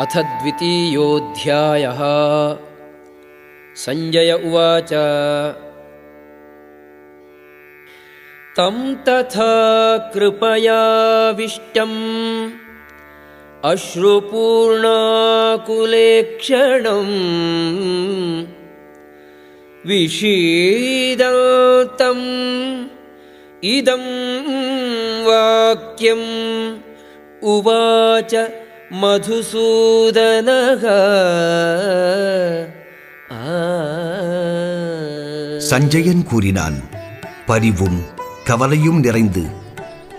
अथ द्वितीयोऽध्यायः। संजय उवाच तं तथा कृपयाविष्टम् अश्रुपूर्णाकुलेक्षणम् विषीदन्तम् इदं वाक्यम् उवाच மதுசூதனக. சஞ்சயன் கூறினான், பரிவும் கவலையும் நிறைந்து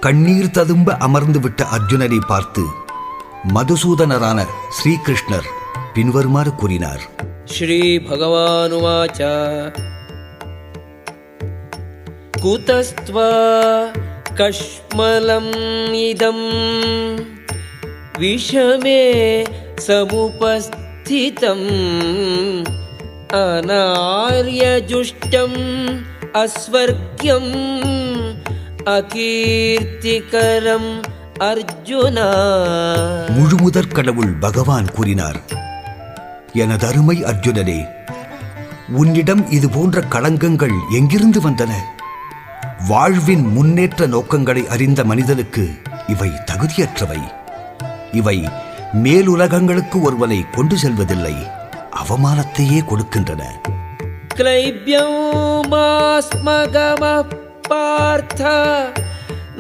கண்ணீர் ததும்ப அமர்ந்துவிட்ட அர்ஜுனனை பார்த்து மதுசூதனரான ஸ்ரீகிருஷ்ணர் பின்வருமாறு கூறினார். ஸ்ரீ பகவானுவாச்ச குதஸ்த்வா கஷ்மலம் இதம் விஷமே சமுபஸ்திதம் அநார்யஜுஷ்டம் அஸ்வர்க்யம் அகீர்த்திகரம் அர்ஜுனா. முழுமுதற் கடவுள் பகவான் கூறினார், எனதருமை அர்ஜுனனே, உன்னிடம் இது போன்ற களங்கங்கள் எங்கிருந்து வந்தன? வாழ்வின் முன்னேற்ற நோக்கங்களை அறிந்த மனிதனுக்கு இவை தகுதியற்றவை. இவை மேலுலகங்களுக்கு ஒருவனை கொண்டு செல்வதில்லை, அவமானத்தையே கொடுக்கின்றன. க்ளைப்யோமாஸ்மகம பார்த்த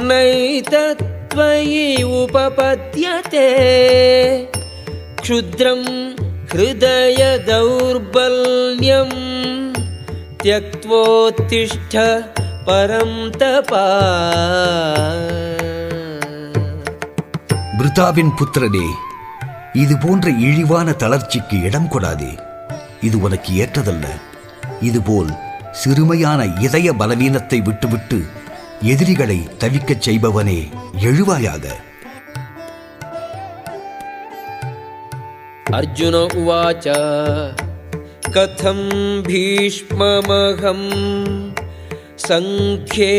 நைதத்வயி உபபத்யதே க்ஷுத்ரம் ஹ்ருதய தௌர்பல்யம் த்யக்த்வோத்திஷ்ட பரம் தபா. பிருதாவின் புத்திரனே, இது போன்ற இழிவான தளர்ச்சிக்கு இடம் கொடாதே. இது உனக்கு ஏற்றதல்ல. இதுபோல் சிறுமையான இதய பலவீனத்தை விட்டுவிட்டு எதிரிகளை தவிக்கச் செய்பவனே, எழுவாயாக. அர்ஜுன உவாச்ச கதம் பீஷ்மமஹம் சங்கே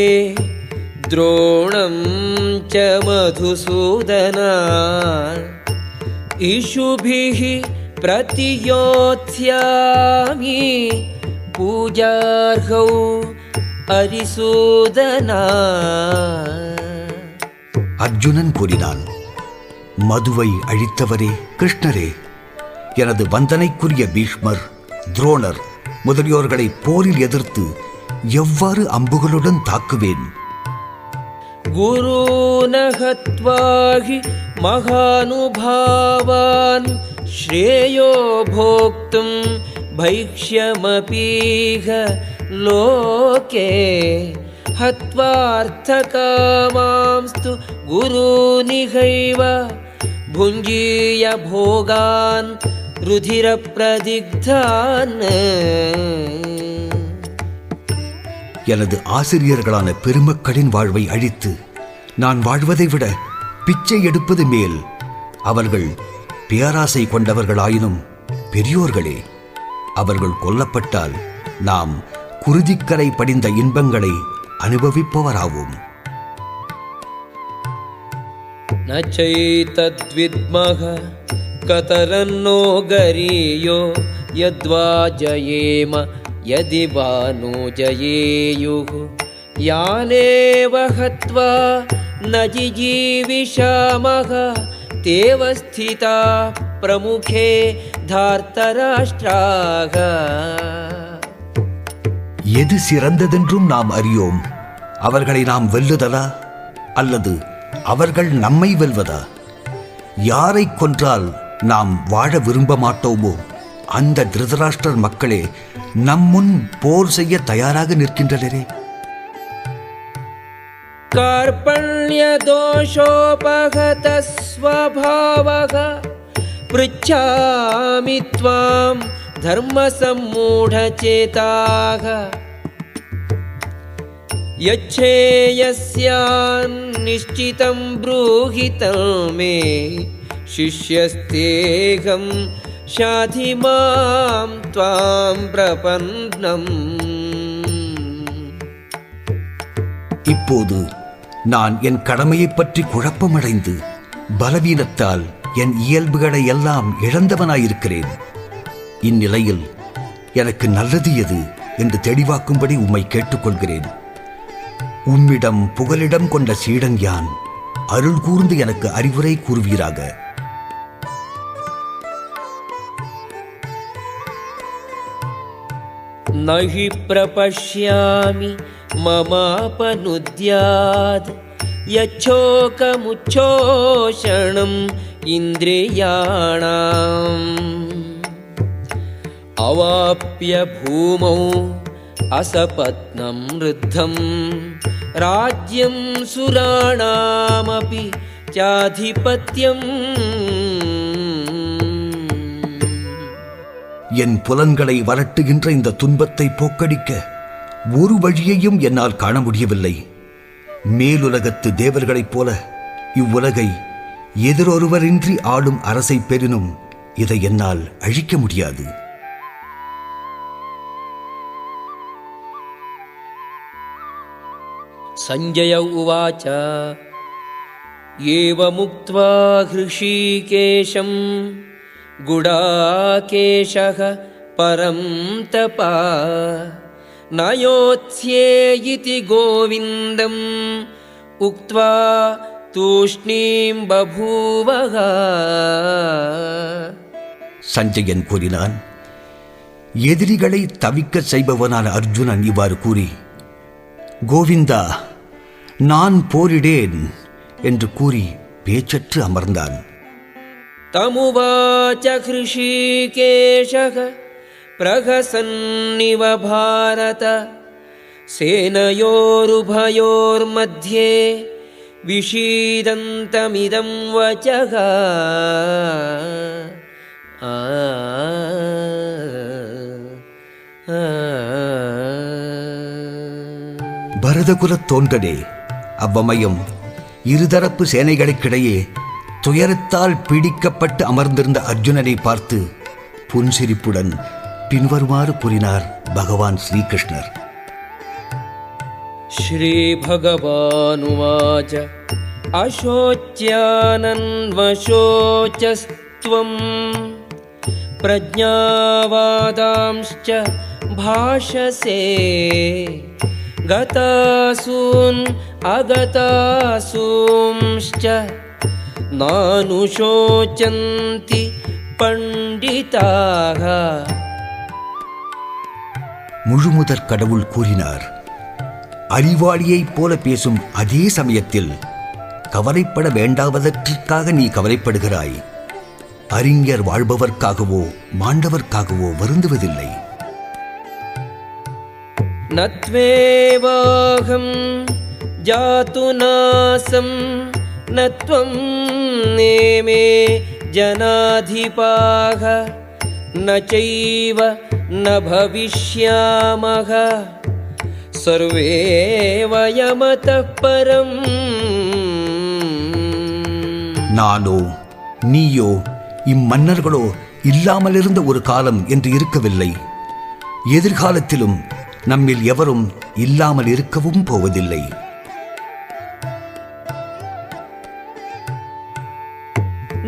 द्रोणं च मधुसूदना इषुभिः प्रतियोत्स्यामि पूजार्हौ அரிசூதனா. அர்ஜுனன் கூறினான், மதுவை அழித்தவரே கிருஷ்ணரே, எனது வந்தனைக்குரிய பீஷ்மர், துரோணர் முதலியோர்களை போரில் எதிர்த்து எவ்வாறு அம்புகளுடன் தாக்குவேன்? குருன ஹத்வா ஹி மகானுபாவான் ஸ்ரேயோ போக்தும் பைக்ஷ்யமபீஹ லோகே ஹத்வார்த்தகாமாம்ஸ்து குருநிஹைவ புஞ்சீய போகான் ருதிர பிரதிக்தான். எனது ஆசிரியர்களான பெருமக்களின் வாழ்வை அழித்து நான் வாழ்வதை விட பிச்சை எடுப்பது மேல். அவர்கள் பேராசை கொண்டவர்களாயினும் பெரியோர்களே. அவர்கள் கொல்லப்பட்டால் நாம் குருதிக்கரை படிந்த இன்பங்களை அனுபவிப்பவராவோம். நச்சைதத்வித்மஹ கதரன்னோ கரியோ யத்வா ஜயேம யதி வானோ ஜயேயுः யானேவ ஹத்வா ந ஜிஜீவிஷாமஹ தேவ ஸ்திதா பிரமுகே தார்த்தராஷ்டிராக. எது சிறந்ததென்றும் நாம் அறியோம். அவர்களை நாம் வெல்லுதலா அல்லது அவர்கள் நம்மை வெல்வதா? யாரை கொன்றால் நாம் வாழ விரும்ப மாட்டோமோ அந்த திருதராஷ்டிரர் மக்களே நம் முன் போர் செய்ய தயாராக நிற்கின்றனரே. கார்பண்ய தோஷோபகத ஸ்வபாவக ப்ருச்சாமி த்வாம் தர்ம சம்மூடசேதாக யச்சேயஸ்யான் நிஷ்சிதம் ப்ரூஹிதம் மே சிஷ்யஸ்தேகம் ஷாதி மாம் த்வாம் பிரபன்னம். இப்போது நான் என் கடமையை பற்றி குழப்பமடைந்து பலவீனத்தால் என் இயல்புகளை எல்லாம் இழந்தவனாயிருக்கிறேன். இந்நிலையில் எனக்கு நல்லது எது என்று தெளிவாக்கும்படி உம்மை கேட்டுக்கொள்கிறேன். உம்மிடம் புகலிடம் கொண்ட சீடன் யான். அருள் கூர்ந்து எனக்கு அறிவுரை கூறுவீராக. நஹி பிரபஷ்யாமி மமாபனுத்யாத் யச்சோகமுச்சோஷணம் இந்திரியாணாம் அவாப்ய பூமௌ அசபத்னம் ருத்தம் ராஜ்யம் சுராணாமபி சாதிபத்யம். என் புலன்களை வரட்டுகின்ற இந்த துன்பத்தை போக்கடிக்க ஒரு வழியையும் என்னால் காண முடியவில்லை. மேலுலகத்து தேவர்களைப் போல இவ்வுலகை எதிரொருவரின்றி ஆளும் அரசை பெறினும் இதை என்னால் அழிக்க முடியாது. சஞ்சய உவாச்ச ஏவமுக்த்வா ஹ்ருஷீகேஷம் குடாகேஷः பரம் தபா நயோத்ஸ்யே இதி கோவிந்தம் உக்த்வா தூஷ்ணீம் பபூவஹ. சஞ்சயன் கூறினான். எதிரிகளை தவிக்க செய்பவனான அர்ஜுனன் இவ்வாறு கூறி, கோவிந்தா, நான் போரிடேன் என்று கூறி பேச்சற்று அமர்ந்தான். தமுவாச ஹ்ருஷீகேஷः பிரஹசன்னிவ பாரத சேனயோருபயோர்மத்யே விஷீதந்தமிதம் வசः. பரதகுலத் தோன்றனே, அவ்வமயம் இருதரப்பு சேனைகளுக்கிடையே துயரத்தால் பீடிக்கப்பட்டு அமர்ந்திருந்த அர்ஜுனனை பார்த்து புன்சிரிப்புடன் பின்வருமாறு கூறினார் பகவான் ஸ்ரீகிருஷ்ணர். ஸ்ரீ பகவானுவாச்ச அசோச்யானன்வசோச்சஸ்த்வம் பிரஜ்ஞாவாதாம்ச்ச பாஷசே கதாசூன் அகதாசூம்ச்ச நானுஷோச்சந்தி பண்டிதாக. முழுமுதற் கடவுள் கூறினார். அறிவாளியைப் போல பேசும் அதே சமயத்தில் கவலைப்பட வேண்டாவதற்காக நீ கவலைப்படுகிறாய். அறிஞர் வாழ்பவர்க்காகவோ மாண்டவர்க்காகவோ வருந்துவதில்லை. நத்வேவாகம் ஜாதுநாசம் நத்வம் நேமே ஜனாதிபாக நச்சைவ ந பவிஷ்யாமஹ சர்வே வயமதः பரம். நானோ நீயோ இம்மன்னர்களோ இல்லாமலிருந்த ஒரு காலம் என்று இருக்கவில்லை. எதிர்காலத்திலும் நம்மில் எவரும் இல்லாமல் இருக்கவும் போவதில்லை.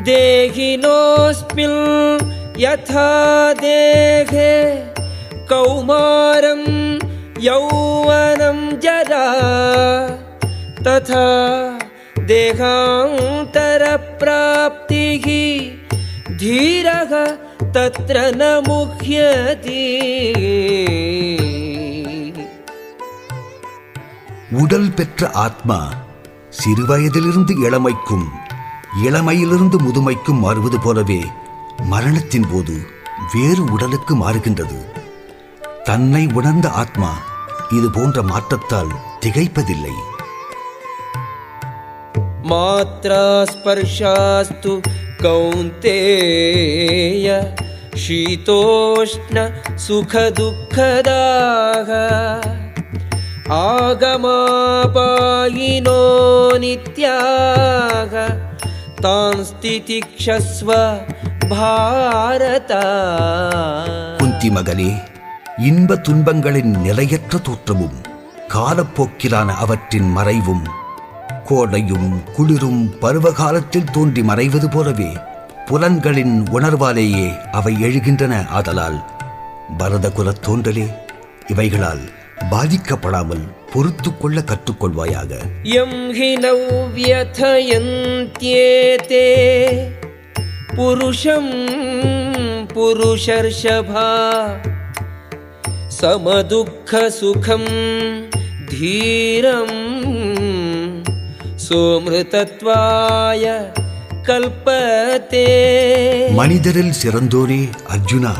தேகினோஸ்மின் யதா தேகே கௌமாரம் யௌவனம் ஜரா ததா தேகாந்தர பிராப்திஹி தீரக தத்ர ந முஹ்யதி. உடல் பெற்ற ஆத்மா சிறுவயதிலிருந்து இளமைக்கும் இளமையிலிருந்து முதுமைக்கும் மாறுவது போலவே மரணத்தின் போது வேறு உடலுக்கு மாறுகின்றது. தன்னை உணர்ந்த ஆத்மா இது போன்ற மாற்றத்தால் திகைப்பதில்லை. மாத்ரா ஸ்பர்ஷாஸ்து கௌந்தேய ஷீதோஷ்ண சுக துக்கதாக ஆகமாபாயினோ நித்யாக தான்ஸ்திதிக்ஷஸ்வ பாரத. குந்தி மகனே, இன்ப துன்பங்களின் நிலையற்ற தோற்றமும் காலப்போக்கிலான அவற்றின் மறைவும் கோடையும் குளிரும் பருவகாலத்தில் தோன்றி மறைவது போலவே புலன்களின் உணர்வாலேயே அவை எழுகின்றன. ஆதலால் பரத குலத் தோன்றலே, இவைகளால் பாதிக்கப்படாமல் பொறுத்து கொள்ள கற்றுக்கொள்வாயாக. யம் ஹி நவ்யதயந்த்யேதே புருஷம் புருஷர்ஷபா சமதுக்க சுகம் தீரம் சோமிருதத்வாய கல்பதே. மனிதரில் சிறந்தோரே அர்ஜுனா,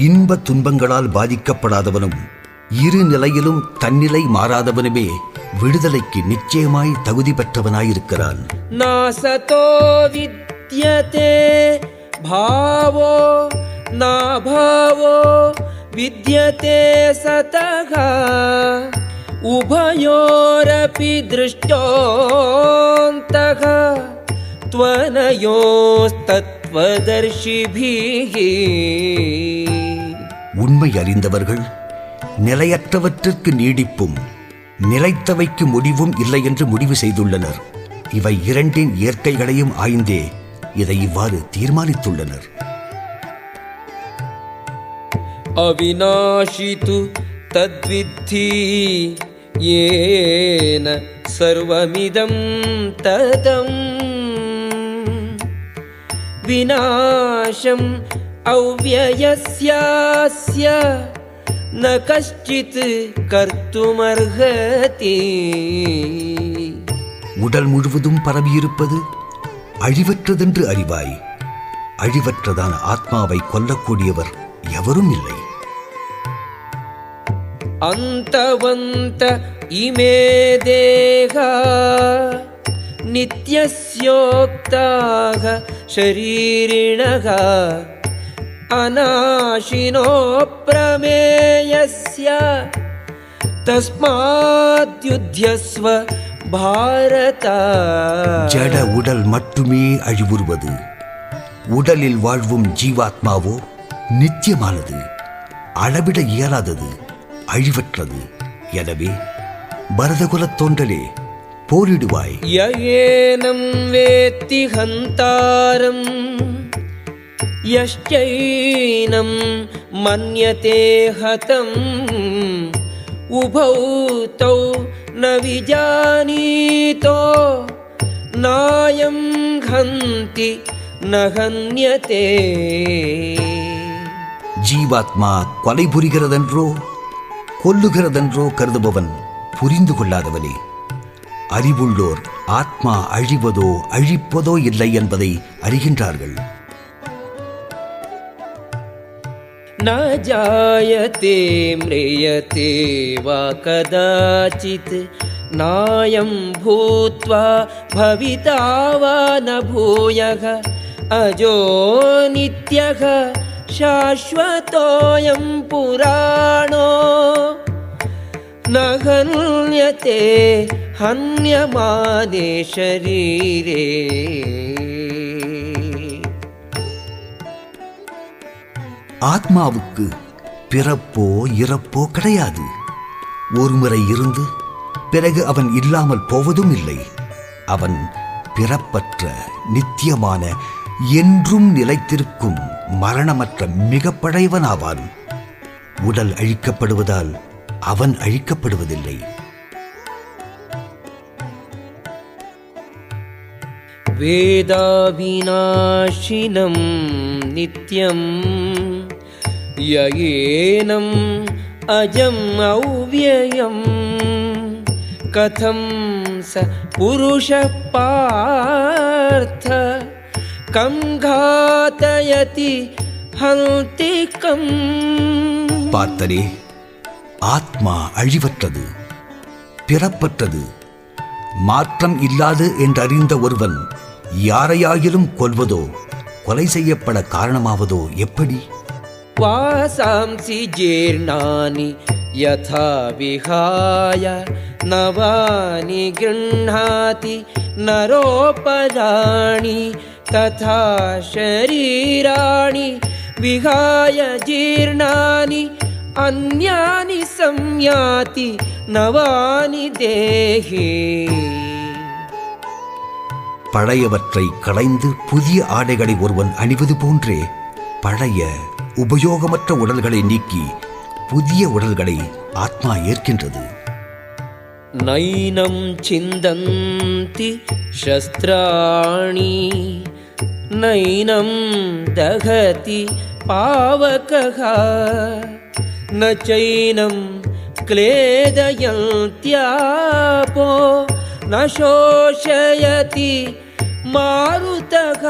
இன்ப துன்பங்களால் பாதிக்கப்படாதவனும் இரு நிலையிலும் தன்னிலை மாறாதவனுமே விடுதலைக்கு நிச்சயமாய் தகுதி பெற்றவனாயிருக்கிறான். நாசதோ வித்யதே பாவோ நாபாவோ வித்யதே சதக உபயோரபி திருஷ்டோந்தக த்வனயோஸ்தத்வதர்ஷிபிஹி. உண்மை அறிந்தவர்கள் நிலையற்றவற்றிற்கு நீடிப்பும் நிலைத்தவைக்கு முடிவும் இல்லை என்று முடிவு செய்துள்ளனர். இவை இரண்டின் இயற்கைகளையும் ஆய்ந்தே இதை இவ்வாறு தீர்மானித்துள்ளனர். அவிநாஷி து தத்வித்தி ஏன சர்வமிதம் ததம் விநாசம் அவ்யயஸ்யாஸ்ய ந கஷ்சித் கர்த்துமர்ஹதி. உடல் முழுவதும் பரவியிருப்பது அழிவற்றதென்று அறிவாய். அழிவற்றதான ஆத்மாவை கொல்லக்கூடியவர் எவரும் இல்லை. அந்தவந்த இமே தேகா நித்யஸ்யோக்தாக ஷரீரிணக அநாஷினோ பிரமேயஸ்ய தஸ்மாத்யுத்யஸ்வ பாரத. ஜட உடல் மட்டுமே அழிவுறுவது. உடலில் வாழ்வும் ஜீவாத்மாவோ நித்தியமானது, அளவிட இயலாதது, அழிவற்றது. எனவே பரதகுலத் தோன்றலே, போரிடுவாய். யயேனம் வேத்தி ஹந்தாரம் யஷ்சைனம் மன்யதே ஹதம் உபௌ தௌ ந விஜானீதோ நாயம் ஹந்தி ந ஹன்யதே. ஜீவாத்மா கொலை புரிகிறதென்றோ கொல்லுகிறதென்றோ கருதுபவன் புரிந்து கொள்ளாதவனே. அறிவுள்ளோர் ஆத்மா அழிவதோ அழிப்பதோ இல்லை என்பதை அறிகின்றார்கள். ந ஜாயதே ம்ரியதே வா கதாசித் நாயம் பூத்வா பவிதா வா ந பூயः அஜோ நித்யः சாஸ்வதோயம் புராணோ ந ஹன்யதே ஹன்யமானே ஷரீரே. ஆத்மாவுக்கு பிறப்போ இறப்போ கிடையாது. ஒருமுறை இருந்து பிறகு அவன் இல்லாமல் போவதும் இல்லை. அவன் பிறப்பற்ற நித்தியமான என்றும் நிலைத்திருக்கும் மரணமற்ற மிக பழையவனாவான். உடல் அழிக்கப்படுவதால் அவன் அழிக்கப்படுவதில்லை. வேதாவிநாசினம் நித்யம் யயேனம் அஜம் அவ்யயம் கதம் ச புருஷः பார்த்த கம் காதயதி ஹந்தி கம். பார்த்தரே, ஆத்மா அழிவற்றது, பிறப்பற்றது, மாற்றம் இல்லாது என்றறிந்த ஒருவன் யாரையாகிலும் கொல்வதோ கொலை செய்யப்பட காரணமாவதோ எப்படி? வாசாம்சி ஜீர்ணானி யதா விஹாய நவானி கிருண்ணாதி நரோபராணி ததா ஷரீராணி விஹாய ஜீர்ணானி அந்யானி சம்யாதி நவானி தேஹி. பழையவற்றை களைந்து புதிய ஆடைகளை ஒருவன் அணிவது போன்றே பழைய உபயோகமற்ற உடல்களை நீக்கி புதிய உடல்களை ஆத்மா ஏற்கின்றது. நைனம் சிந்தந்தி சஸ்திராணி நைனம் தகதி பாவகः ந சைனம் க்லேதயந்த்யாபோ ந சோஷயதி மாருதः.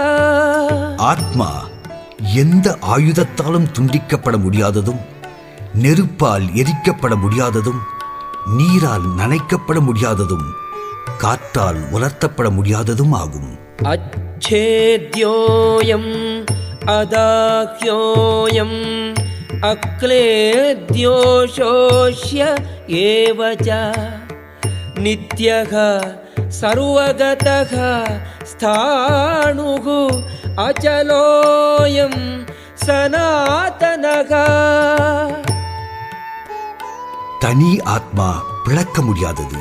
ஆத்மா எந்த ஆயுதத்தாலும் துண்டிக்கப்பட முடியாததும், நெருப்பால் எரிக்கப்பட முடியாததும், நீரால் நனைக்கப்பட முடியாததும், காற்றால் உலர்த்தப்பட முடியாததும் ஆகும். அச்சேத்யோயம் அதாஹ்யோயம் அக்லேத்யோஷோஷ்ய ஏவச நித்யக சர்வகதக ஸ்தாணுः அச்சலோயம் சனாதனக. தனி ஆத்மா பிளக்க முடியாதது,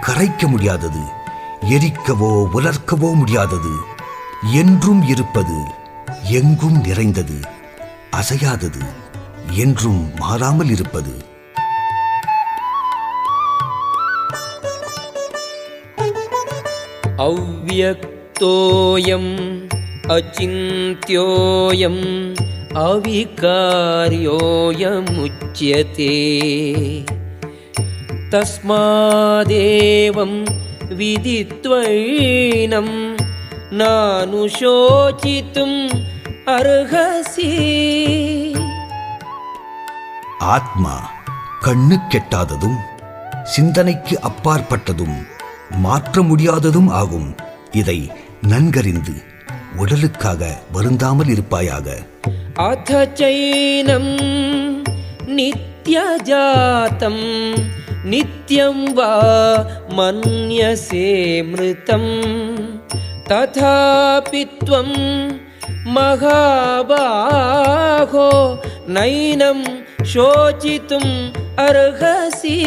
கரைக்க முடியாதது, எரிக்கவோ உலர்க்கவோ முடியாதது, என்றும் இருப்பது, எங்கும் நிறைந்தது, அசையாதது, என்றும் மாறாமல் இருப்பது. அவ்யக்தோயம் அசிந்த்யோயம் அவிகார்யோயமுச்யதே தஸ்மாதேவம் விதித்வைனம் நானுஷோசித்தும் அர்ஹசி. ஆத்மா கண்ணு கெட்டாததும், சிந்தனைக்கு அப்பாற்பட்டதும், மாற்ற முடியாததும் ஆகும். இதை நன்கறிந்து உடலுக்காக வருந்தாமல் இருப்பாயாக. அத சைனம் நித்யஜாதம் நித்யம் வா மன்யசே மிருதம் ததாபி த்வம் மகாபாஹோ நைனம் சோசித்தும் அர்ஹசி.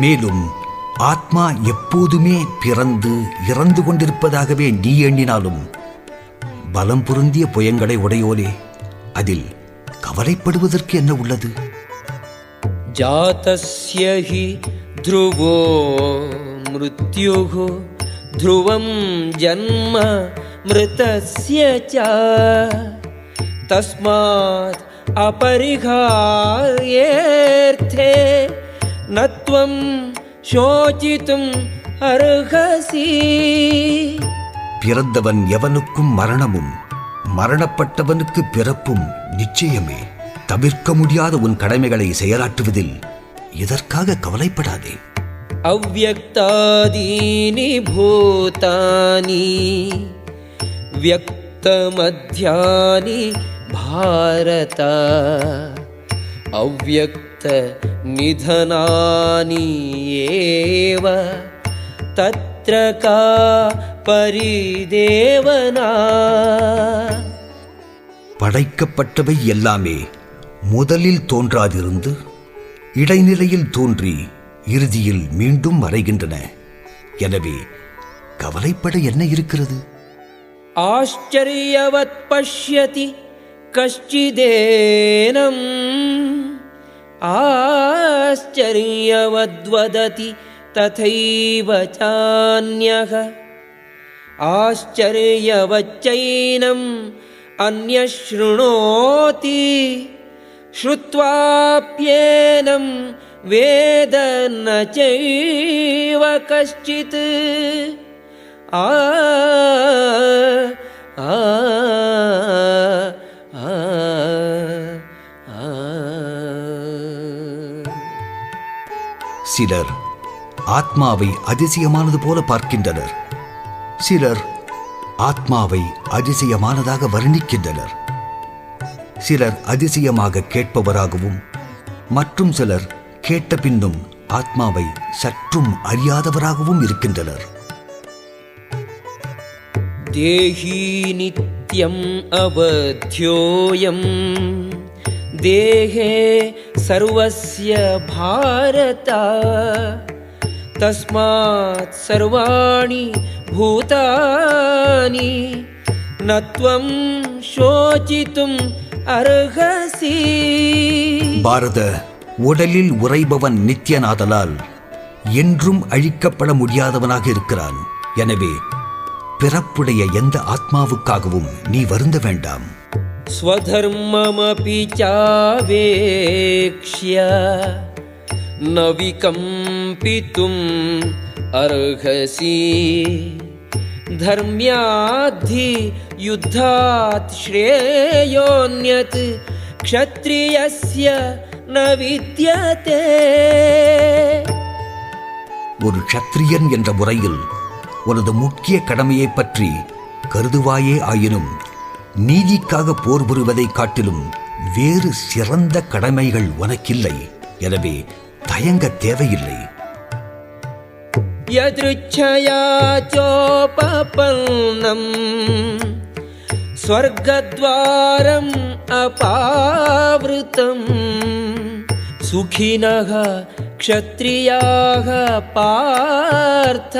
மேலும் ஆத்மா எப்போதுமே பிறந்து இறந்து கொண்டிருப்பதாகவே நீ எண்ணினாலும், பலம் பொருந்திய புயங்களை உடையோனே, அதில் கவலைப்படுவதற்கு என்ன உள்ளது? ஜாதஸ்ய ஹி த்ருவோ மிருத்யுः த்ருவம் ஜன்ம மிருதஸ்ய ச தஸ்மாத் அபரிஹார்யேர்த்தே நத்வம் சோசித்தும் அர்ஹசி. பிறந்தவன் எவனுக்கும் மரணமும், மரணப்பட்டவனுக்கு பிறப்பும் நிச்சயமே. தவிர்க்க முடியாத உன் கடமைகளை செயலாற்றுவதில் இதற்காக கவலைப்படாதே. அவ்யக்தாதீனி பூதானி வியக்தமத்யானி பாரத அவ்யக்த நிதனானி ஏவ தத்ர கா பரிதேவனா. படைக்கப்பட்டவை எல்லாமே முதலில் தோன்றாதிருந்து இடைநிலையில் தோன்றி இறுதியில் மீண்டும் மறைகின்றன. எனவே கவலைப்பட என்ன இருக்கிறது? ஆச்சரியவத் பஷ்யதி கஷ்சிதேனம் ஆச்சரியவத்வததி ததைவ சான்யஹ ஆச்சரியவச்சைனம் அன்யஸ்ருணோதி ஸ்ருத்வாப்யேனம் வேத ந சைவ கஷ்சித். ஆ ஆ ஆ சிலர் ஆத்மாவை அதிசயமானது போல பார்க்கின்றனர். சிலர் ஆத்மாவை அதிசயமானதாக வர்ணிக்கின்றனர். சிலர் அதிசயமாக கேட்பவராகவும், மற்றும் சிலர் கேட்ட பின்னும் ஆத்மாவை சற்றும் அறியாதவராகவும் இருக்கின்றனர். தேஹி நித்யம் அவத்யோயம் தேஹே சர்வஸ்ய பாரத तस्मात् सर्वाणि भूतानि न त्वं शोचितुम् अर्हसि. பாரத, உடலில் உறைபவன் நித்தியனாதலால் என்றும் அழிக்கப்பட முடியாதவனாக இருக்கிறான். எனவே பிறப்புடைய எந்த ஆத்மாவுக்காகவும் நீ வருந்த வேண்டாம். स्वधर्ममपि चावेक्ष्य न विकम्पितुम् अर्हसि. धर्म्याद्धि युद्धात् श्रेयोऽन्यत् क्षत्रियस्य न विद्यते. ஒரு க்ஷத்ரியன் என்ற முறையில் உனது முக்கிய கடமையை பற்றி கருதுவாயே ஆயினும் நீதிக்காக போர் புரிவதைக் காட்டிலும் வேறு சிறந்த கடமைகள் உனக்கில்லை. எனவே தயங்க தேவையில்லை. यदृच्छया चोपपन्नं स्वर्गद्वारम् अपावृतं सुखिनः क्षत्रियाः पार्थ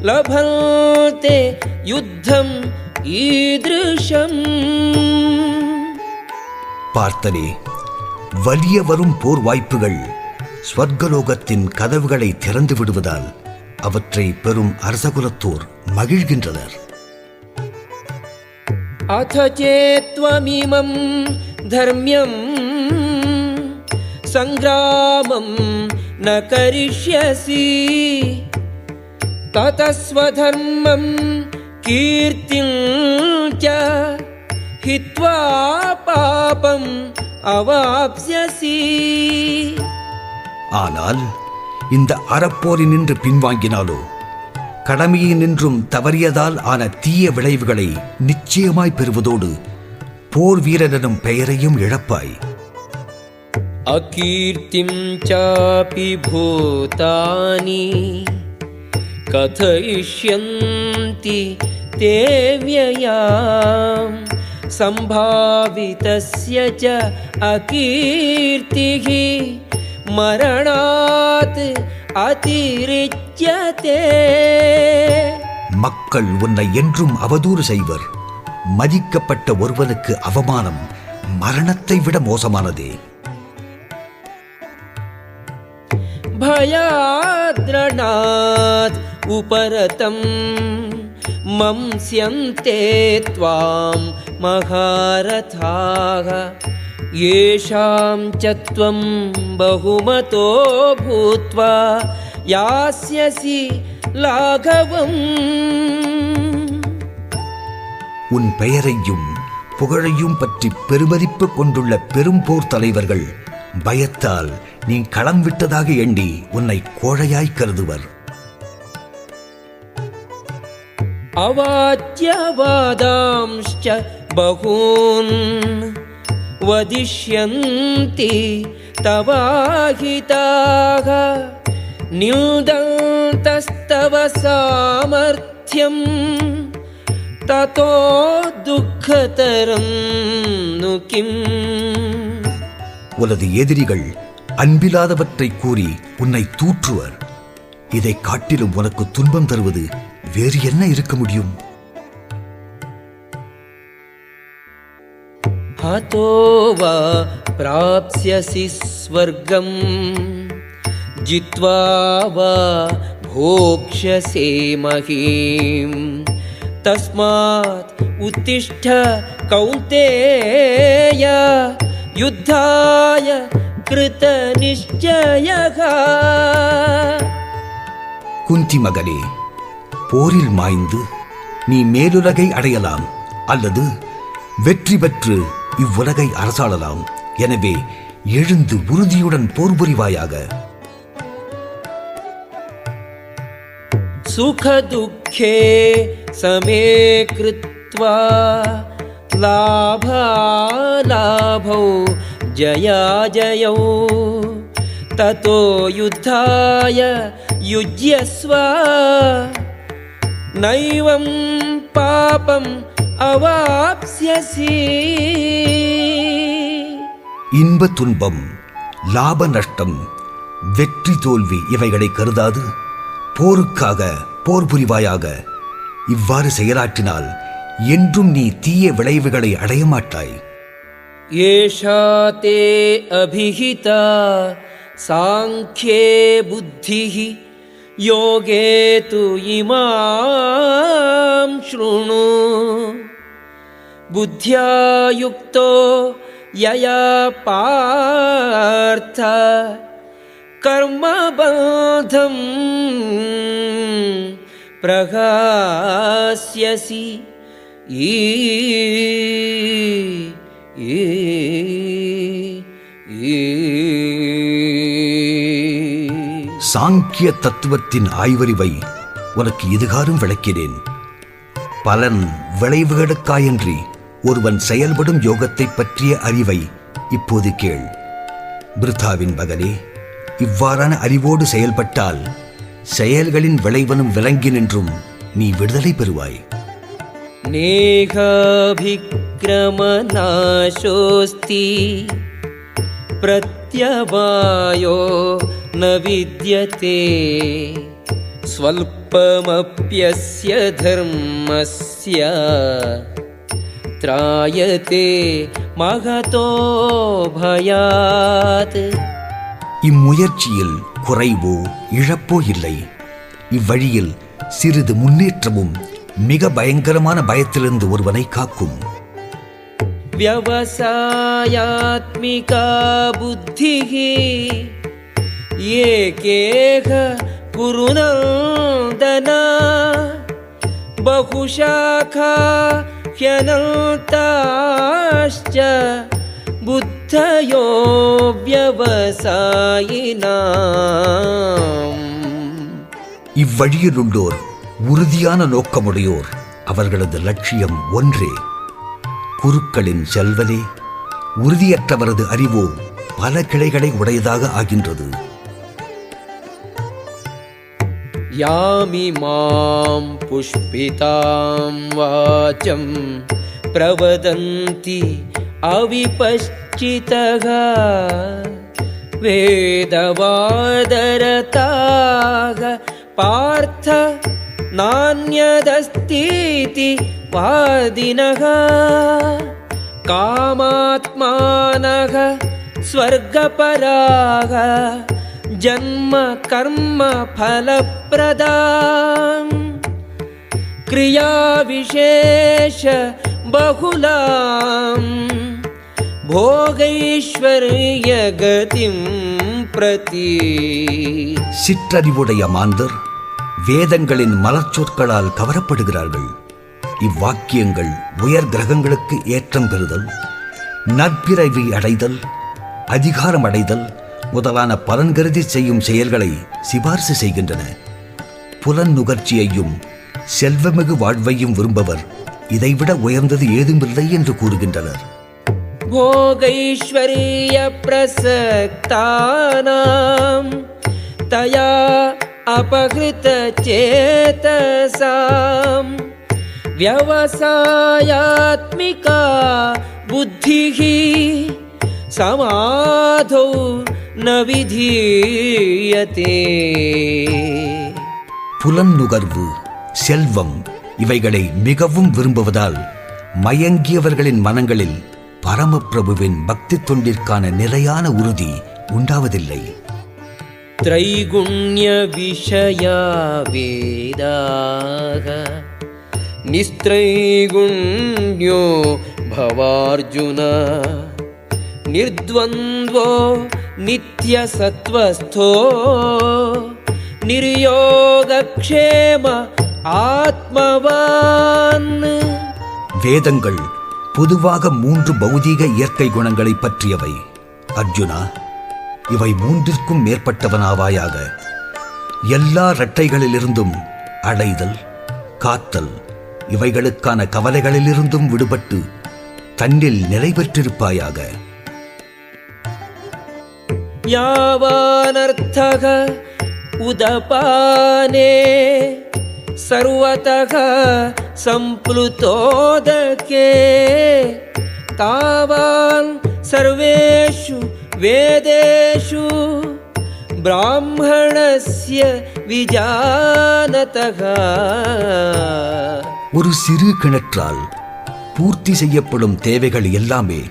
लभन्ते युद्धम् ஈத்ருஷம். பார்த்தனே, வலிய வரும் போர் வாய்ப்புகள் ஸ்வர்கலோகத்தின் கதவுகளை திறந்து விடுவதால் அவற்றை பெறும் அரசகுலத்தோர் மகிழ்கின்றனர். அத சேத்வமிமம் தர்ம்யம் சங்கிராமம் ந கரிஷ்யசி ததஸ்வதர்மம் கீர்த்திம் ச ஹித்வா பாபம் அவாப்ஸ்யசி. ஆனால் இந்த அறப்போரினின்று பின்வாங்கினாலோ கடமையினின்றும் தவறியதால் ஆன தீய விளைவுகளை நிச்சயமாய் பெறுவதோடு போர் வீரனும் பெயரையும் இழப்பாய். அகீர்த்திம் சாபி பூதானி கதயிஷ்யந்தி தே வ்யயாம் சம்பாவிதஸ்ய ச அகீர்த்திஹி மரணாத் அதிரிச்யதே. மக்கள் உன்னை என்றும் அவதூறு செய்வர். மதிக்கப்பட்ட ஒருவனுக்கு அவமானம் மரணத்தை விட மோசமானதே. பயாத்ரணாத் உபரதம் மம்ஸ்யந்தே த்வாம் மகாரதாः யேஷாம் ச த்வம் பஹுமதோ பூத்வா யாஸ்யசி லாகவம். உன் பெயரையும் புகழையும் பற்றி பெருமதிப்பு கொண்டுள்ள பெரும் போர் தலைவர்கள் பயத்தால் நீ களம் விட்டதாக எண்ணி உன்னை கோழையாய் கருதுவர். அவாச்யவாதாம்ஸ்ச பகூன் வதிஷ்யந்தி தவாஹிதாக நில்தந்தஸ்தவ சாமர்த்யம் ததோ துக்கதரம் நு கிம். உனது எதிரிகள் அன்பில்லாதவற்றை கூறி உன்னை தூற்றுவர். இதை காட்டிலும் உனக்கு துன்பம் தருவது வேறு என்ன இருக்க முடியும்? ஹதோ வா ப்ராப்ஸ்யசி ஸ்வர்கம் ஜித்வா வா போக்ஷ்யசே மஹீம் தஸ்மாத் உத்திஷ்ட கௌந்தேய யுத்தாய கிருத நிஷ்சயः. குந்தி மகனே, போரில் மாய்ந்து நீ மேலுலகை அடையலாம் அல்லது வெற்றி பெற்று இவ்வுலகை அரசாளலாம். எனவே எழுந்து உறுதியுடன் போர் புரிவாயாக. சுக துக்கே சமே கிருத்வா லாபாலாபௌ ஜயாஜயௌ ததோ யுத்தாய யுஜ்யஸ்வ நைவம் பாபம் அவாப்ஸ்யசி. இன்ப துன்பம், லாப நஷ்டம், வெற்றி தோல்வி இவைகளை கருதாது போருக்காக போர் புரிவாயாக. இவ்வாறு செயலாற்றினால் என்றும் நீ தீய விளைவுகளை அடைய மாட்டாய். ஏஷா தே அபிஹிதா சாங்க்யே புத்திஹி யோகே து இமாம் ஷ்ருணு புத்யா யுக்தோ யயா பார்த்த கர்மபந்தம் பிரகாஸ்யசி. சாங்கிய தத்துவத்தின் ஆய்வறிவை உனக்கு இதுகாரும் விளக்கினேன். பலன் விளைவுகளுக்காயின்றி ஒருவன் செயல்படும் யோகத்தை பற்றிய அறிவை இப்போது கேள். பிருத்தாவின் மகனே, இவ்வாறான அறிவோடு செயல்பட்டால் செயல்களின் விளைவனும் விளங்கி நின்றும் நீ விடுதலை பெறுவாய். நேகாபிக்ரமநாசோஸ்தி பிரத்யவாயோ ந வித்யதே ஸ்வல்பமப்யஸ்ய தர்மஸ்ய த்ராயதே மகதோ பயாத். இம்முயற்சியில் குறைவோ இழப்போ இல்லை. இவ்வழியில் சிறிது முன்னேற்றமும் மிக பயங்கரமான பயத்திலிருந்து ஒருவனை காக்கும். व्यवसायात्मिका बुद्धिः एकेह कुरुनन्दन बहुशाखा ह्यनन्ताश्च बुद्धयो व्यवसायिनाम्. இவ்வழியில் உள்ளோர் உறுதியான நோக்கமுடையோர். அவர்களது லட்சியம் ஒன்றே. குருக்களின் செல்வலே, உறுதியற்றவரது அறிவோ பல கிளைகளை உடையதாக ஆகின்றது. யாமி மாம் புஷ்பிதாம் வாச்சம் பிரவதந்தி அவிபஷ்சிதக வேதவாதரதாக பார்த்த நான்யதஸ்தீதி வாதினக காமாத்மானக ஸ்வர்கபராக ஜன்ம கர்ம ஃபலப்ரதாம் கிரியா விசேஷ பகுலாம் போகைஸ்வர்ய கதிம் பிரதி. சிற்றறிவுடைய மாந்தர் வேதங்களின் மலர்ச்சொற்களால் கவரப்படுகிறார்கள். இவ்வாக்கியங்கள் உயர் கிரகங்களுக்கு ஏற்றம் பெறுதல், நற்பிறவி அடைதல், அதிகாரம் அடைதல் முதலான பலன் கருதி செய்யும் செயல்களை சிபார்சு செய்கின்றன. புலன் நுகர்ச்சியையும் செல்வமிகு வாழ்வையும் விரும்பவர் இதைவிட உயர்ந்தது ஏதுமில்லை என்று கூறுகின்றனர். போகைஸ்வர்ய பிரசக்தானாம் தயா அபகிருத சேதசாம் வியவசாயாத்மிகா புத்திஹி சமாதோ ந விதீயதே. புலன் நுகர்வு, செல்வம் இவைகளை மிகவும் விரும்புவதால் மயங்கியவர்களின் மனங்களில் பரமபிரபுவின் பக்தி தொண்டிற்கான நிலையான உறுதி உண்டாவதில்லை. त्रैगुण्य विषया वेदाः निस्त्रैगुण्यो भवार्जुन निर्द्वन्द्वो नित्यसत्त्वस्थो निर्योगक्षेम ஆத்மவான். வேதங்கள் பொதுவாக 3 பௌதீக இயற்கை குணங்களை பற்றியவை. அர்ஜுனா, இவை 3ற்கும் மேற்பட்டவனாவாயாக. எல்லா இரட்டைகளிலிருந்தும் அடைதல், காத்தல் இவைகளுக்கான கவலைகளிலிருந்தும் விடுபட்டு தன்னில் நிலை பெற்றிருப்பாயாக. யாவானர்த்தக உதபானே சர்வதக சம்ப்ளுதோதகே தாவான் சர்வேஷு வேதேஷு பிராமணஸ்ய विजानतः ஒரு சிறு கிணற்றால் பூர்த்தி செய்யப்படும் தேவைகள் எல்லாமே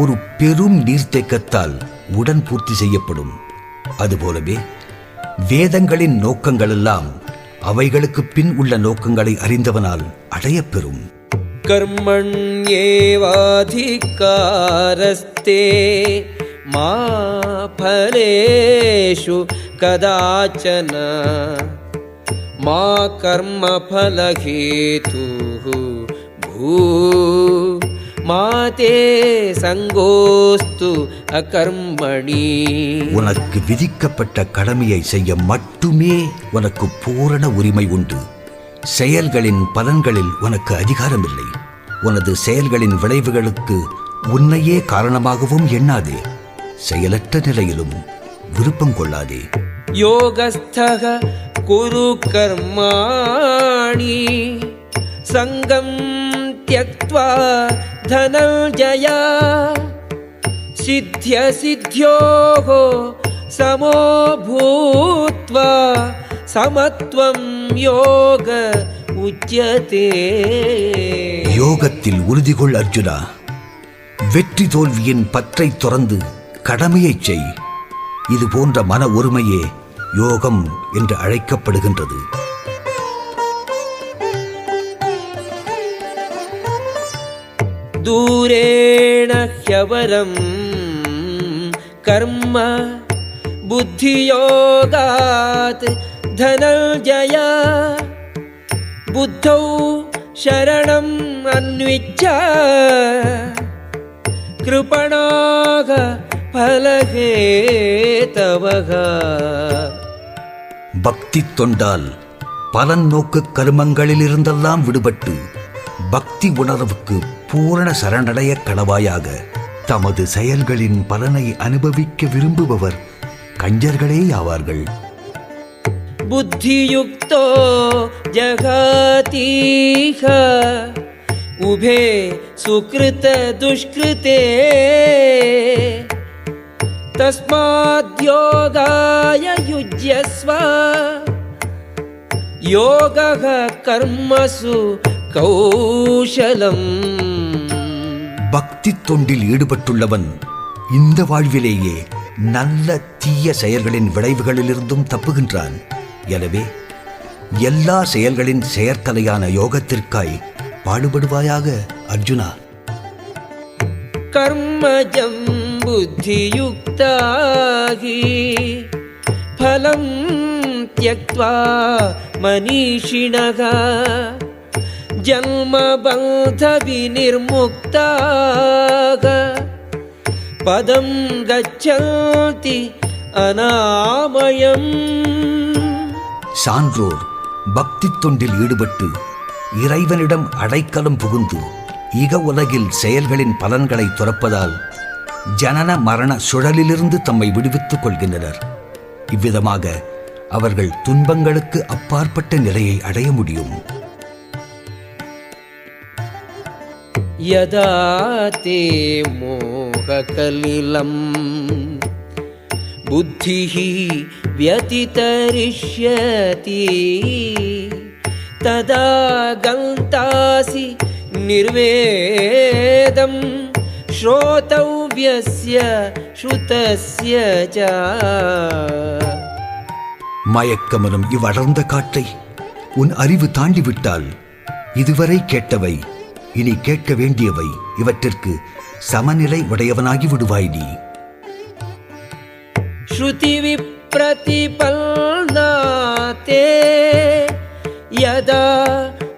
ஒரு பெரும் நீர்த்தேக்கத்தால் உடன் பூர்த்தி செய்யப்படும். அதுபோலவே வேதங்களின் நோக்கங்கள் எல்லாம் அவைகளுக்கு பின் உள்ள நோக்கங்களை அறிந்தவனால் அடையப்பெறும். कर्मण्येवाधिकारस्ते मा फलेषु कदाचन मा कर्मफलहेतुः भू मा ते सङ्गोऽस्तु अकर्मणि. உனக்கு விதிக்கப்பட்ட கடமையை செய்ய மட்டுமே உனக்கு பூரண உரிமை உண்டு. செயல்களின் பலன்களில் உனக்கு அதிகாரமில்லை. உனது செயல்களின் விளைவுகளுக்கு உன்னையே காரணமாகவும் எண்ணாதே. செயலற்ற நிலையிலும் விருப்பம் கொள்ளாதே. योगस्थः कुरु कर्माणि संगं त्यक्त्वा धनञ्जय सिद्ध्यसिद्ध्योः समो भूत्वा समत्वं योग उच्यते. யோகத்தில் உறுதிகொள் அர்ஜுனா. வெற்றி தோல்வியின் பற்றை துறந்து கடமையைச் செய். இது போன்ற மன ஒருமையே யோகம் என்று அழைக்கப்படுகின்றது. दूरेण ह्यवरं कर्म बुद्धियोगात् धनञ्जय बुद्धौ शरणम् अन्विच्छ कृपणाः फलहेतवः. பக்தி தொண்டால் பலன் நோக்கு கருமங்களிலிருந்தெல்லாம் விடுபட்டு பக்தி உணர்வுக்கு பூரண சரணடைய கணவாயாக தமது செயல்களின் பலனை அனுபவிக்க விரும்புபவர் கஞ்சர்களே ஆவார்கள். बुद्धियुक्तो जगातीह उभे सुकृत दुष्कृते तस्माद्योगाय युज्यस्व योगः कर्मसु कौशलम्. பக்தி தொண்டில் ஈடுபட்டுள்ளவன் இந்த வாழ்விலேயே நல்ல தீய செயல்களின் விளைவுகளிலிருந்தும் தப்புகின்றான். எனவே எல்லா செயல்களின் செயற்கலையான யோகத்திற்காய் பாடுபடுவாயாக அர்ஜுனா. कर्मजं बुद्धियुक्ता हि फलं त्यक्त्वा मनीषिणः जन्मबन्धविनिर्मुक्ताः पदं गच्छन्ति अनामयम्. சான்றோர் பக்தி தொண்டில் ஈடுபட்டு இறைவனிடம் அடைக்கலம் புகுந்து இக உலகில் செயல்களின் பலன்களை துறப்பதால் ஜனன மரண சுழலிலிருந்து தம்மை விடுவித்துக் கொள்கின்றனர். இவ்விதமாக அவர்கள் துன்பங்களுக்கு அப்பாற்பட்ட நிலையை அடைய முடியும். यदा ते मोहकलिलं बुद्धिः व्यतितरिष्यति तदा गन्तासि निर्वेदं श्रोतव्यस्य श्रुतस्य च. மயக்கமரும் இவ்வடர்ந்த காற்றை உன் அறிவு தாண்டிவிட்டால் இதுவரை கேட்டவை இனி கேட்க வேண்டியவை இவற்றிற்கு சமநிலை உடையவனாகி விடுவாய் நீ. श्रुति विप्रतिपन्नाते यदा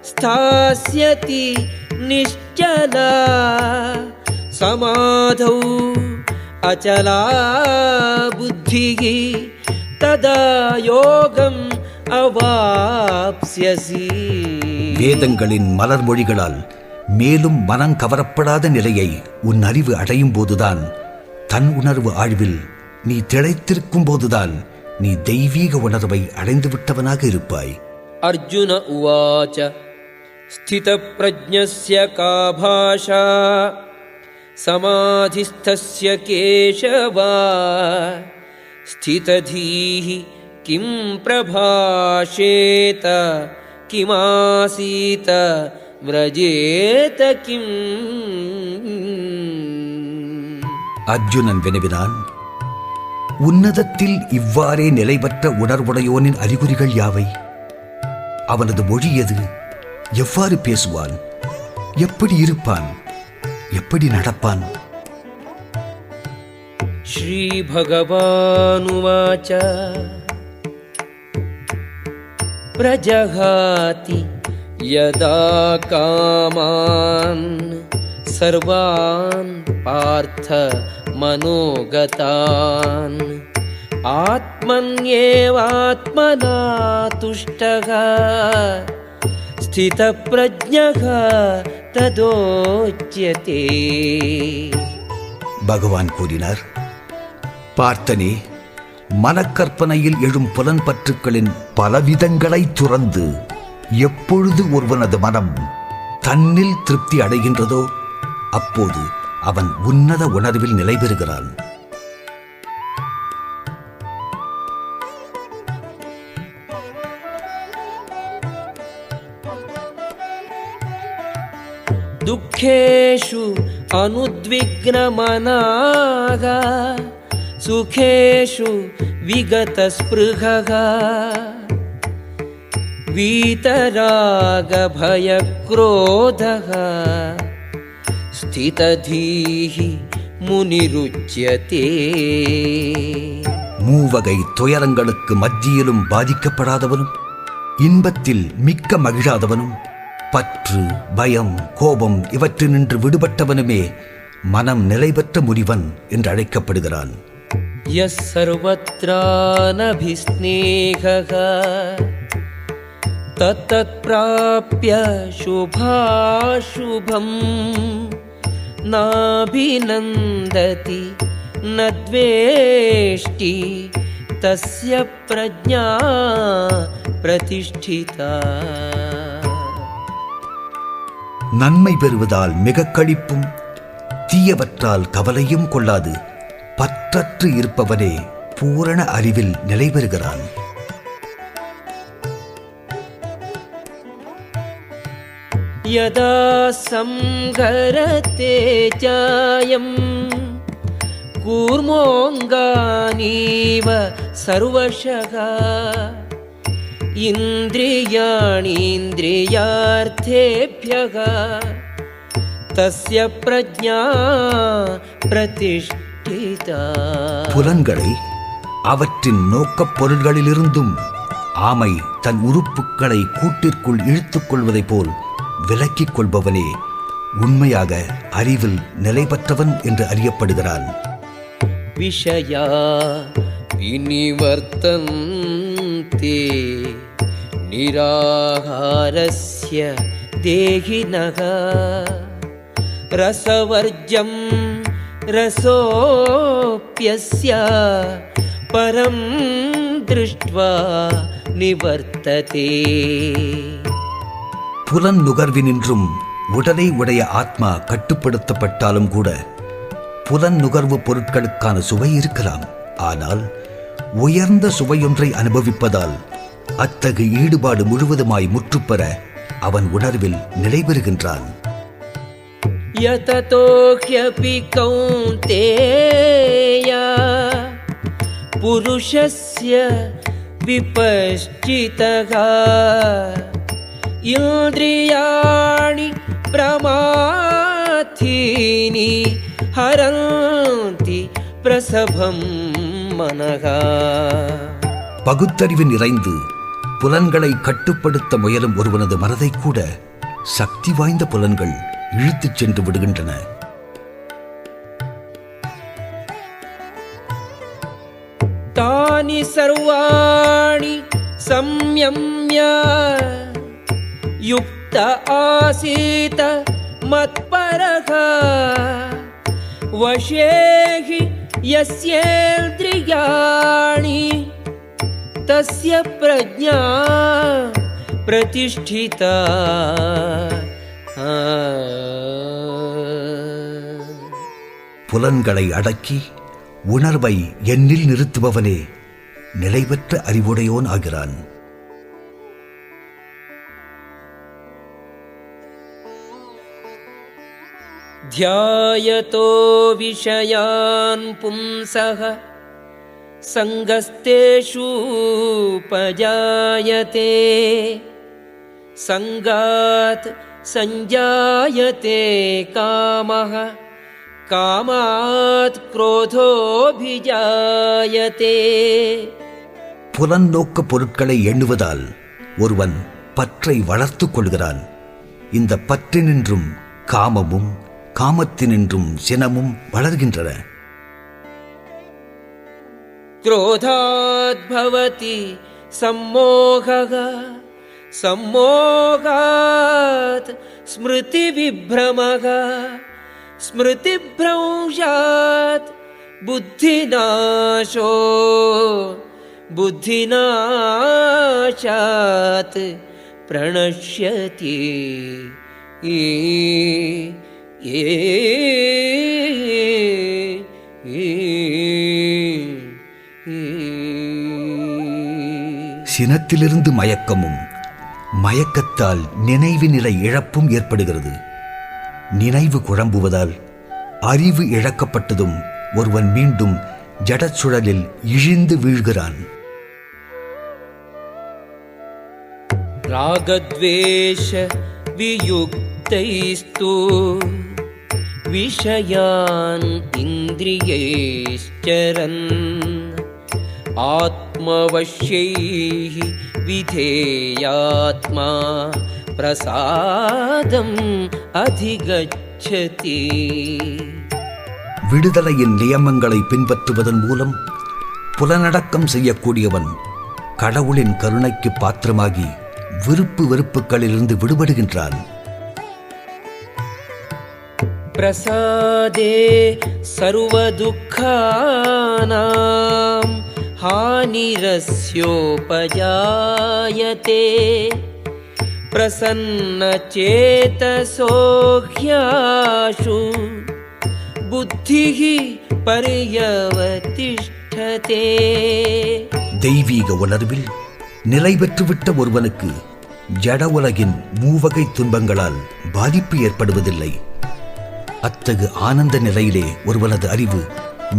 स्थास्यति निश्चला समाधौ अचला बुद्धिः तदा योगम् अवाप्स्यसि. வேதங்களின் மலர் மொழிகளால் மேலும் மனம் கவரப்படாத நிலையை உன் அறிவு அடையும் போதுதான், தன் உணர்வு ஆழ்வில் நீ திளைத்திருக்கும் போதுதான் நீ தெய்வீக உணர்வை அடைந்து விட்டவனாக இருப்பாய். अर्जुन उवाच स्थितप्रज्ञस्य का भाषा समाधिस्थस्य केशव स्थितधीः किं प्रभाषेत किमासीत व्रजेत किम्. அர்ஜுனன் வினவினான், உன்னதத்தில் இவ்வாறே நிலைபெற்ற உணர்வுடையோனின் அறிகுறிகள் யாவை? அவனது மொழி எது? எவ்வாறு பேசுவான்? எப்படி இருப்பான்? எப்படி நடப்பான்? श्रीभगवानुवाच प्रजहाति यदा कामान् सर्वान् पार्थ मनोगतान् आत्मन्येवात्मना तुष्टः स्थितप्रज्ञः तदोच्यते. பகவான் கூறினார், பார்த்தனே, மனக்கற்பனையில் எழும் புலன்பற்றுக்களின் பலவிதங்களை துறந்து எப்பொழுது ஒருவனது மனம் தன்னில் திருப்தி அடைகின்றதோ அப்போது அவன் உன்னத உணர்வில் நிலை பெறுகிறான். दुःखेषु अनुद्विग्नमनाः सुखेषु विगतस्पृहः वीतरागभयक्रोधः स्थितधीः मुनिरुच्यते. மூவகை துயரங்களுக்கு மத்தியிலும் பாதிக்கப்படாதவனும் இன்பத்தில் மிக்க மகிழாதவனும் பற்று, பயம், கோபம் இவற்றினின்று விடுபட்டவனுமே மனம் நிலைபெற்ற முனிவன் என்று அழைக்கப்படுகிறான். यः सर्वत्रानभिस्नेहः तत्तत्प्राप्य शुभाशुभम् नाभिनन्दति न द्वेष्टि तस्य प्रज्ञा प्रतिष्ठिता. நன்மை பெறுவதால் மிக களிப்பும் தீயவற்றால் கவலையும் கொள்ளாது பற்றற்று இருப்பவனே பூரண அறிவில் நிலை பெறுகிறான். यदा संहरते चायं कूर्मोऽङ्गानीव सर्वशः इन्द्रियाणीन्द्रियार्थेभ्यः तस्य प्रज्ञा प्रतिष्ठिता. புலன்களை அவற்றின் நோக்கப் பொருள்களிலிருந்தும் ஆமை தன் உறுப்புகளை கூட்டிற்குள் இழுத்துக் கொள்வதைப் போல் விலக்கிக் கொள்பவனே உண்மையாக அறிவில் நிலை பெற்றவன் என்று அறியப்படுகிறான். விஷயா விநிவர்த்தந்தே நிராகாரஸ்ய தேகினஹ ரசவர்ஜம் ரசோப்யஸ்ய பரம் திருஷ்ட்வா நிவர்த்ததே. புலன் நுகர்வினின்றும் உடலை உடைய ஆத்மா கட்டுப்படுத்தப்பட்டாலும் கூட புலன் நுகர்வு பொருட்களுக்கான சுவை இருக்கலாம். ஆனால் உயர்ந்த சுவையொன்றை அனுபவிப்பதால் அத்தகைய ஈடுபாடு முழுவதுமாய் முற்றுப்பெற அவன் உணர்வில் நிலை பெறுகின்றான். யததோ ஹ்யபி கௌந்தேய புருஷஸ்ய விபஷ்சிதஹ இந்திரியாணி பிரமாதீனி ஹரந்தி பிரசபம் மனஹ. பகுத்தறிவு நிறைந்து புலன்களை கட்டுப்படுத்த முயலும் ஒருவனது மனதை கூட சக்தி வாய்ந்த புலன்கள் இழுத்துச் சென்று விடுகின்றன. தானி சர்வாணி சம்யம்ய யுக்த ஆசீத மத்பரஹ வசேஹி யஸ்யேந்திரியாணி தஸ்ய பிரஜ்ஞா பிரதிஷ்டிதா. புலன்களை அடக்கி உணர்வை என்னில் நிறுத்துபவனே நிலைபெற்ற அறிவுடையோன் ஆகிறான். ध्यायतो विषयान् पुंसः सङ्गस्तेषूपजायते सङ्गात् सञ्जायते कामः कामात् क्रोधोऽभिजायते. புலநோக்க பொருட்களை எண்ணுவதால் ஒருவன் பற்றை வளர்த்துக் கொள்கிறான். இந்த பற்றினின்றும் காமமும் காமத்தினின்றும் சினமும் வளர்கின்றன. क्रोधात् भवति सम्मोहः सम्मोहात् स्मृतिविभ्रमः स्मृतिभ्रंशात् बुद्धिनाशो बुद्धिनाशात् प्रणश्यति. சினத்திலிருந்து மயக்கமும் மயக்கத்தால் நினைவு நிலை இழப்பும் ஏற்படுகிறது. நினைவு குழம்புவதால் அறிவு இழக்கப்பட்டதும் ஒருவன் மீண்டும் ஜடச்சுழலில் இழிந்து வீழ்கிறான். ராகத்வேஷ வியுக்தைஸ்து விஷயான் இந்திரியைश्चरन् ஆத்மவஷ்யைः விதேயாத்மா பிரசாதம் அதிகச்சதி. விடுதலையின் நியமங்களை பின்பற்றுவதன் மூலம் புலனடக்கம் செய்யக்கூடியவன் கடவுளின் கருணைக்கு பாத்திரமாகி விருப்பு வெறுப்புகளிலிருந்து விடுபடுகின்றான். பிரசாதே சர்வதுக்கானாம் ஹானிரஸ்யோபஜாயதே பிரசன்னசேதசோ ஹ்யாஷு புத்திஹ பர்யவதிஷ்டதே. தெய்வீக உணர்வில் நிலை பெற்றுவிட்ட ஒருவனுக்கு ஜட உலகின் மூவகை துன்பங்களால் பாதிப்பு ஏற்படுவதில்லை. அத்தகு ஆனந்த நிலையிலே ஒருவனது அறிவு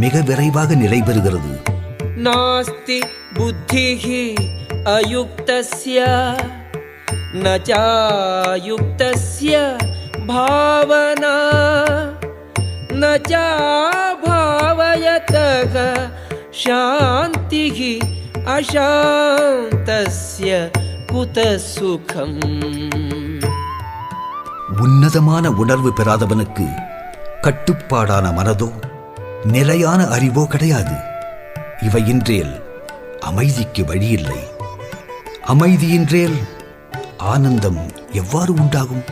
மிக விரைவாக நிலை பெறுகிறது. நாஸ்தி புத்திஹி அயுக்தஸ்ய நசாயுக்தஸ்ய பாவனா நசாபாவயதக சாந்திஹி அசாந்தஸ்ய குதசுகம். உன்னதமான உணர்வு பெறாதவனுக்கு கட்டுப்பாடான மனதோ நிலையான அறிவோ கிடையாது. இவையின்றேல் அமைதிக்கு வழியில்லை. அமைதியின்றேல் ஆனந்தம் எவ்வாறு உண்டாகும்?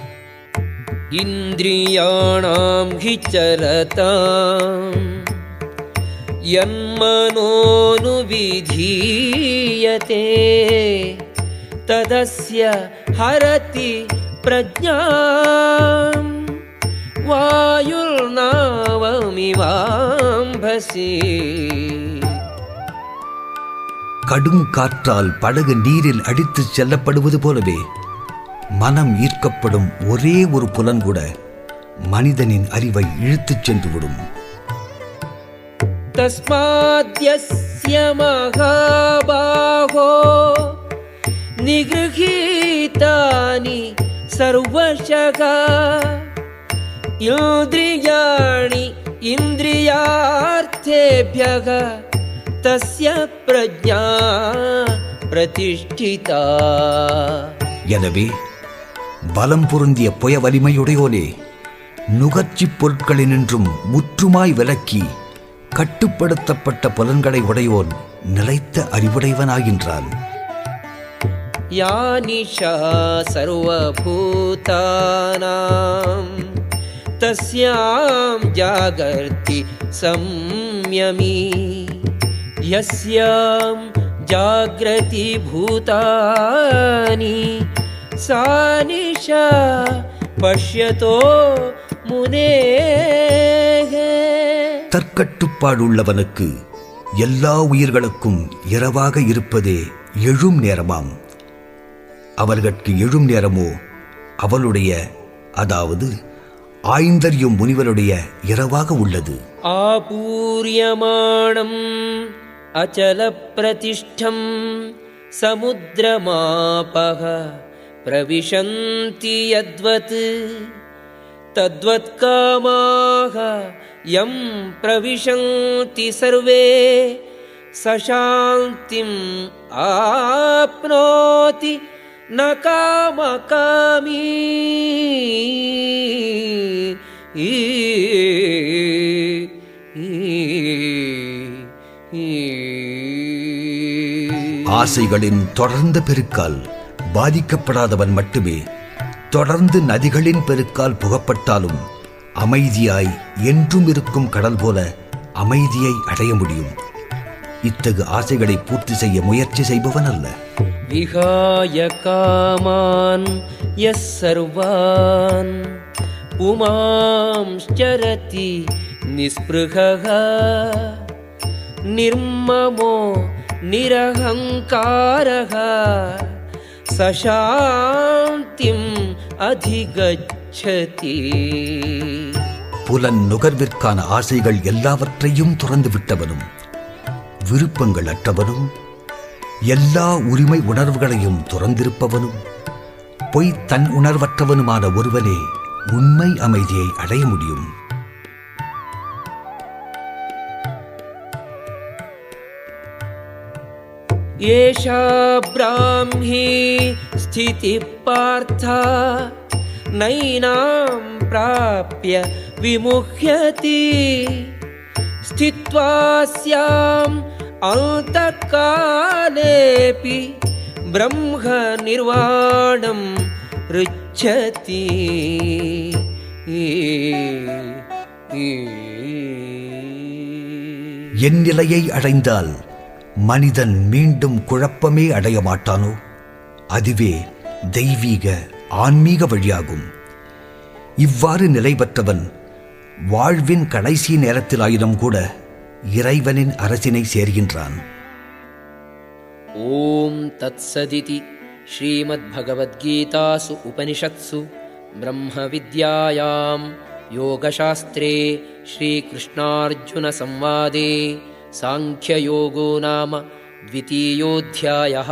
இந்திரியாணாம் ஹி சரதாம் யன்மனோனுவிதீயதே ததஸ்ய ஹரதி பிரஜ்ஞாம் வாயுர்நாவமிவாம்பசி. கடும் காற்றால் படகு நீரில் அடித்துச் செல்லப்படுவது போலவே மனம் ஈர்க்கப்படும் ஒரே ஒரு புலன் கூட மனிதனின் அறிவை இழுத்துச் சென்றுவிடும். தஸ்மாத்யஸ்ய மகாபாஹோ நிக்ருஹீதானி சர்வஷக இந்திரியாணி இந்திரியார்த்தேப்யக தஸ்ய பிரஜ்ஞா பிரதிஷ்டிதா. எனவே பலம் பொருந்திய புய வலிமையுடையோனே, நுகர்ச்சிப் பொருட்களினின்றும் முற்றுமாய் விலக்கி கட்டுப்படுத்தப்பட்ட புலன்களை உடையோன் நிலைத்த அறிவுடையவனாகின்றான். யா நிஷா சர்வபூதானாம் தஸ்யாம் ஜாகர்த்தி சம்யமி யஸ்யாம் ஜாக்ரதி பூதானி சா நிஷா பஷ்யதோ முனேஹ. தற்கட்டுப்பாடுள்ளவனுக்கு எல்லா உயிர்களுக்கும் இரவாக இருப்பதே எழும் நேரமாம். அவர்கட்கு எழும் நேரமோ அவளுடைய, அதாவது ஆய்ந்தறியும் முனிவருடைய இரவாக உள்ளது. ஆபூரியமாணம் அச்சல பிரதிஷ்டம் சமுத்திரமாபஹ பிரவிஷந்தி யத்வத் தத்வத் காமாஹ யம் பிரவிஷந்தி சர்வே சசாந்திம் ஆப்னோதி ந காமகாமீ. ஆசைகளின் தொடர்ந்த பெருக்கால் பாதிக்கப்படாதவன் மட்டுமே தொடர்ந்து நதிகளின் பெருக்கால் புகப்பட்டாலும் அமைதியாய் என்றும் இருக்கும் கடல் போல அமைதியை அடைய முடியும். இத்தகு ஆசைகளை பூர்த்தி செய்ய முயற்சி செய்பவன் அல்ல. விஹாய காமான் யஸ் சர்வான் புமாம்ஸ்சரதி நிஸ்பிருஹः நிர்மமோ நிரஹங்காரः சசாந்திம் அதிகச்சதி. புலன் நுகர்விற்கான ஆசைகள் எல்லாவற்றையும் துறந்து விட்டவனும் விருப்பங்கள் அற்றவனும் எல்லா உரிமை உணர்வுகளையும் துறந்திருப்பவனும் பொய் தன் உணர்வற்றவனுமான ஒருவனே உண்மை அமைதியை அடைய முடியும். ஏஷா ப்ராஹ்மி ஸ்திதி பார்த்தா நைனாம் ப்ராப்ய விமுஹ்யதி ஸ்தித்வாஸ்யாம் அந்தகாலேபி பிரம்ம நிர்வாணம் ருச்சதி. என் நிலையை அடைந்தால் மனிதன் மீண்டும் குழப்பமே அடைய மாட்டானோ? அதுவே தெய்வீக ஆன்மீக வழியாகும். இவ்வாறு நிலை பெற்றவன் வாழ்வின் கடைசி நேரத்திலாயினும் கூட இறைவனின் அரசினை சேர்கின்றான். ஓம் தத்சதிதி ஸ்ரீமத்பகவத்கீதாசு உபனிஷத்சு பிரம்ம வித்யாயாம் யோகசாஸ்திரே ஸ்ரீகிருஷ்ணார்ஜுன சம்வாதே சாங்கியயோகோ நாம த்விதீயோऽध्यायः.